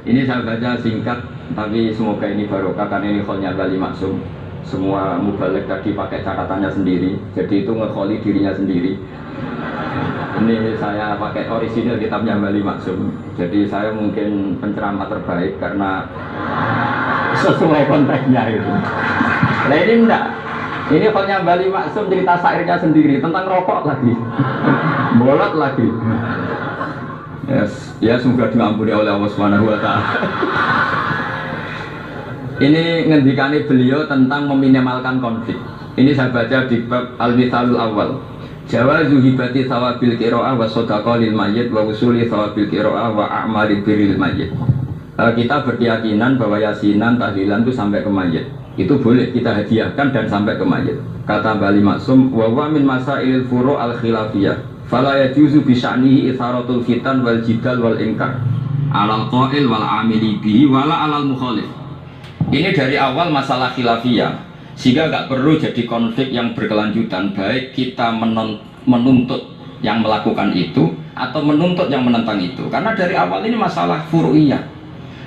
Ini saya baca singkat, tapi semoga ini barokah karena ini kholnya Bali Maksum. Semua mubalik tadi pakai catatannya sendiri, jadi itu ngekholi dirinya sendiri. Ini saya pakai orisinil kitabnya Bali Maksum. Jadi saya mungkin penceramah terbaik karena sesuai konteksnya itu. Nah ini enggak. Ini kholnya Bali Maksum cerita syairnya sendiri tentang rokok lagi, bolot lagi. Yes, ya semoga diampuni oleh Allah Subhanahu wa taala. Ini ngendikane beliau tentang meminimalkan konflik. Ini saya baca di bab Al-Mithalul Awal. Jawazu hibati thawabil qiraah wa shadaqah lil mayyit wa usuli thawabil qiraah wa a'mali birril mayyit. Kita berkeyakinan bahwa yasinan tahlilan itu sampai ke mayit. Itu boleh kita hadiahkan dan sampai ke mayit. Kata Bali Maksum, wa huwa min masailil furu' al-khilafiyah. Fala yajuzu bi sya'nihi itharatul fitan wal jidal wal inkar alal qail wal amili bihi wala alal mukhalif. Ini dari awal masalah khilafiyah, sehingga nggak perlu jadi konflik yang berkelanjutan, baik kita menuntut yang melakukan itu atau menuntut yang menentang itu. Karena dari awal ini masalah furu'iyah,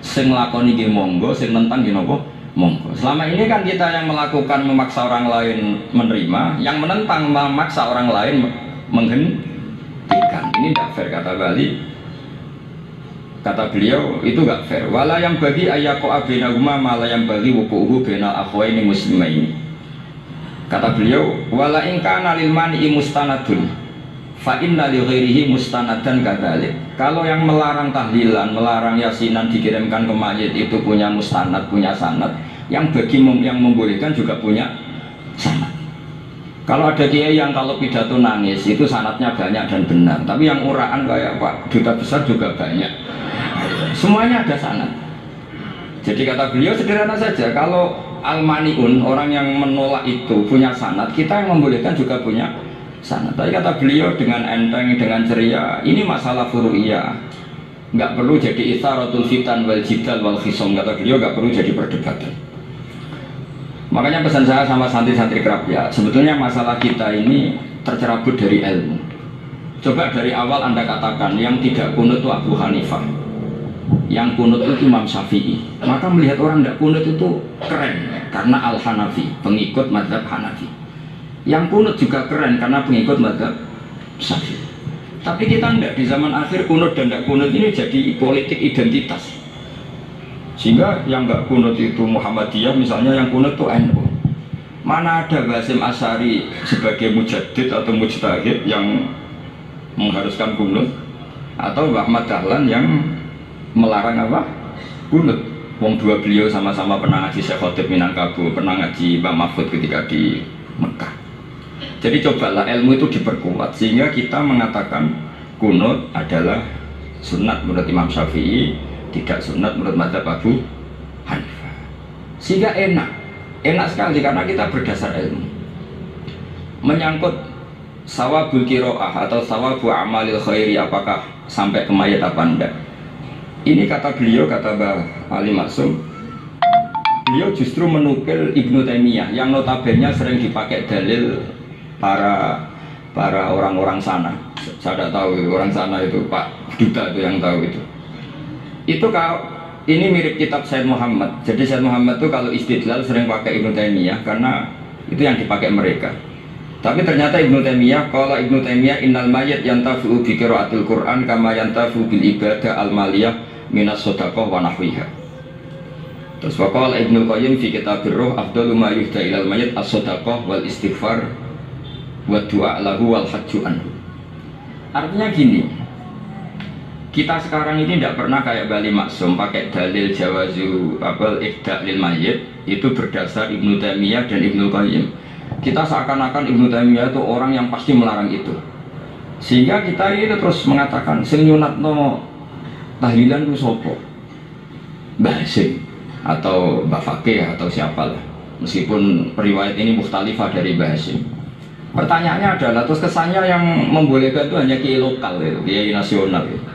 sing nglakoni nggih monggo, sing nentang nggih napa monggo. Selama ini kan kita yang melakukan memaksa orang lain menerima, yang menentang memaksa orang lain menghentikan. Ini tidak fair, kata Bali. Kata beliau itu tidak fair. Wala yang bagi ayako abinahuma malah yang bagi wukuhu benal akhwaini muslimaini. Kata beliau wala ingkana lil mani'i mustanadun fa inna li ghairihi mustanadan kadzalik. Kalau yang melarang tahlilan, melarang yasinan dikirimkan ke mayit itu punya mustanad, punya sanad, yang bagi yang membolehkan juga punya sanad. Kalau ada kiai yang kalau pidato nangis itu sanadnya banyak dan benar, tapi yang uraan kayak Pak Duta Besar juga banyak. Semuanya ada sanad. Jadi kata beliau sederhana saja, kalau al-mani'un, orang yang menolak itu punya sanad, kita yang membolehkan juga punya sanad. Tapi kata beliau dengan enteng, dengan ceria, ini masalah furu'iyah, nggak perlu jadi itsaratul fitan wal jidal wal khisam. Kata beliau nggak perlu jadi perdebatan. Makanya pesan saya sama santri-santri kerap ya, sebetulnya masalah kita ini tercerabut dari ilmu. Coba dari awal Anda katakan yang tidak kunut itu Abu Hanifah, yang kunut itu Imam Syafi'i, maka melihat orang tidak kunut itu keren karena Al-Hanafi, pengikut mazhab Hanafi. Yang kunut juga keren karena pengikut mazhab Syafi'i. Tapi kita tidak, di zaman akhir kunut dan tidak kunut ini jadi politik identitas. Sehingga yang nggak kunut itu Muhammadiyah misalnya, yang kunut itu NU. Mana ada Basim Asy'ari sebagai mujaddid atau mujtahid yang mengharuskan kunut, atau Ahmad Dahlan yang melarang apa? Kunut. Wong dua beliau sama-sama pernah ngaji Syekh Khotib Minangkabau, pernah ngaji Mbak Mahfud ketika di Mekah. Jadi cobalah ilmu itu diperkuat sehingga kita mengatakan kunut adalah sunat menurut Imam Syafi'i, tidak sunat menurut mazhab Abu Hanifah. Sehingga enak sekali karena kita berdasar ilmu. Menyangkut sawabul qiraah atau sawabu amalil khairi, apakah sampai ke mayat apa enggak, ini kata beliau, kata Mbah Ali Maksum, beliau justru menukil Ibnu Taimiyah yang notabene sering dipakai dalil para orang-orang sana. Saya tidak tahu orang sana itu, Pak Duta itu yang tahu itu. Itu kalau ini mirip kitab Said Muhammad. Jadi Said Muhammad itu kalau istidlal sering pakai Ibnu Taimiyah karena itu yang dipakai mereka. Tapi ternyata Ibnu Taimiyah, kalau Ibnu Taimiyah innal mayyit yantafi'u bi qiraatil Qur'an kama yantafi'u bil ibadah al maliyah minas shadaqah wa nahwiha. Terus waqala Ibnu Qayyim fi kitabir ruh afdalu ma yuhda ilal mayyit as-shadaqah wal istighfar wa du'a lahu wal hajju anhu. Artinya gini, kita sekarang ini tidak pernah kayak Bali Maksum pakai dalil jawazu ihda lil mayyit itu berdasar Ibnu Taimiyah dan Ibnu Qayyim. Kita seakan-akan Ibnu Taimiyah itu orang yang pasti melarang itu, sehingga kita ini terus mengatakan sing nyunatno tahlilan itu sopo, Mbah Hasyim atau Mbah Fakih atau siapalah, meskipun riwayat ini mukhtalifah dari Mbah Hasyim. Pertanyaannya adalah terus kesannya yang membolehkan itu hanya kiai lokal, kiai nasional gitu.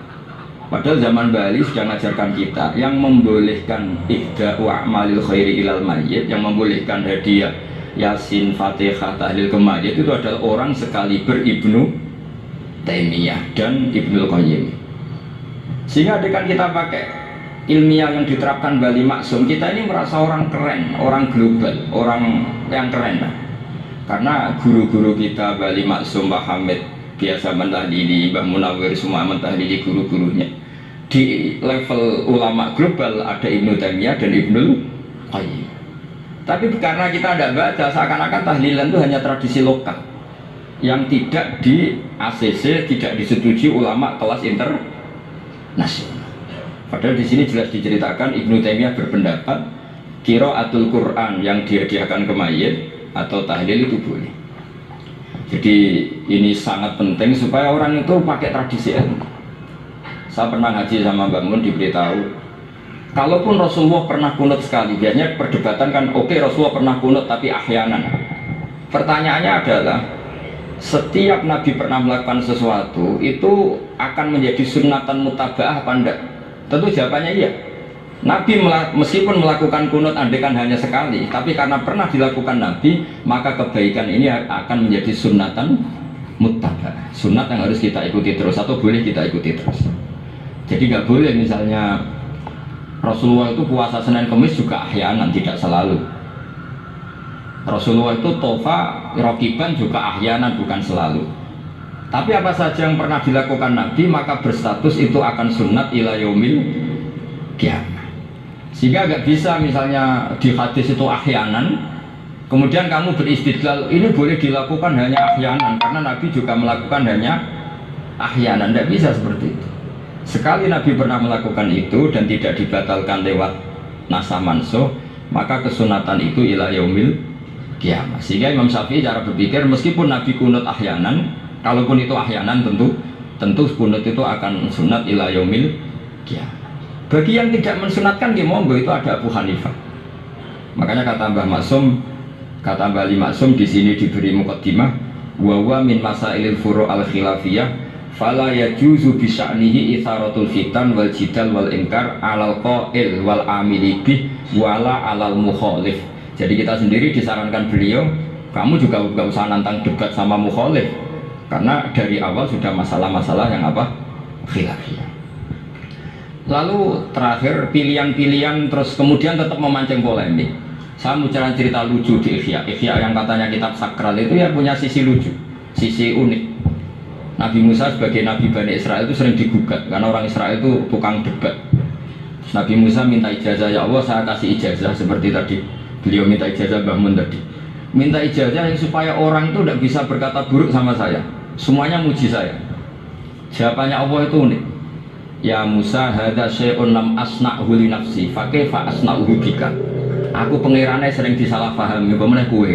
Padahal zaman Bali sudah mengajarkan kita yang membolehkan ihda wa amalil khairi ilal mayyit, yang membolehkan hadiah Yasin, Fatihah, tahlil ke mayyit itu adalah orang sekaliber Ibnu Taimiyah dan Ibnu Qayyim. Sehingga dengan kita pakai ilmiah yang diterapkan Bali Maksum, kita ini merasa orang keren, orang global, orang yang keren. Karena guru-guru kita Bali Maksum, Pak Hamid biasa mentahlili, Mbah Munawir semua mentahlili guru-gurunya. Di level ulama global ada Ibnu Taimiyah dan Ibnul Qayyim. Tapi karena kita tidak baca, seakan-akan tahlilan itu hanya tradisi lokal yang tidak di ACC, tidak disetujui ulama kelas internasional. Padahal di sini jelas diceritakan Ibnu Taimiyah berpendapat qiraatul Quran yang dihadiahkan ke mayit atau tahlil itu boleh. Jadi ini sangat penting supaya orang itu pakai tradisi ilmu. Saya pernah ngaji sama Mbak Mun, diberitahu kalaupun Rasulullah pernah kunut sekali, biasanya perdebatan kan oke, Rasulullah pernah kunut tapi ahyanan. Pertanyaannya adalah setiap Nabi pernah melakukan sesuatu itu akan menjadi sunnatan mutaba'ah apa enggak? Tentu jawabannya iya. Nabi meskipun melakukan kunut andekan hanya sekali, tapi karena pernah dilakukan Nabi, maka kebaikan ini akan menjadi sunnatan mutaba'ah, sunnat yang harus kita ikuti terus atau boleh kita ikuti terus. Jadi nggak boleh misalnya Rasulullah itu puasa Senin Kamis juga ahyanan, tidak selalu. Rasulullah itu tofa rokiban juga ahyanan, bukan selalu. Tapi apa saja yang pernah dilakukan Nabi maka berstatus itu akan sunnat ila yaumil qiyamah. Sehingga nggak bisa misalnya di hadis itu ahyanan, kemudian kamu beristidlal ini boleh dilakukan hanya ahyanan karena Nabi juga melakukan hanya ahyanan. Tidak bisa seperti itu. Sekali Nabi pernah melakukan itu dan tidak dibatalkan lewat nasa mansuh, maka kesunatan itu ila yaumil qiyamah. Sehingga Imam Syafi'i cara berpikir meskipun Nabi kunut ahyanan, kalaupun itu ahyanan tentu kunut itu akan sunat ila yaumil qiyamah. Bagi yang tidak mensunatkan ya monggo, itu ada Abu Hanifah. Makanya kata Mbah Maksum, kata Mbah Ali Maksum di sini diberi muqaddimah wa huwa min masailil furu' al khilafiyah fala yajuzu bi sya'nihi itharatul fitan wal jidal wal inkar alal qail wal amili bih wala alal mukhalif. Jadi kita sendiri disarankan beliau, kamu juga nggak usah nantang debat sama mukhalif karena dari awal sudah masalah-masalah yang apa? Khilafiyah. Lalu terakhir pilihan-pilihan terus kemudian tetap memancing polemik. Saya mau cerita lucu di Ihya yang katanya kitab sakral itu ya punya sisi lucu, sisi unik. Nabi Musa sebagai Nabi Bani Israel itu sering digugat karena orang Israel itu tukang debat. Nabi Musa minta ijazah, ya Allah saya kasih ijazah seperti tadi beliau minta ijazah Mbah Mun tadi, minta ijazah supaya orang itu tidak bisa berkata buruk sama saya, semuanya muji saya. Jawabannya Allah itu unik. Ya Musa hadza syai'un lam asna'hu li nafsi fa kaifa asna'uhu bika. Aku pengirannya sering disalahpahami, apa meneh kowe.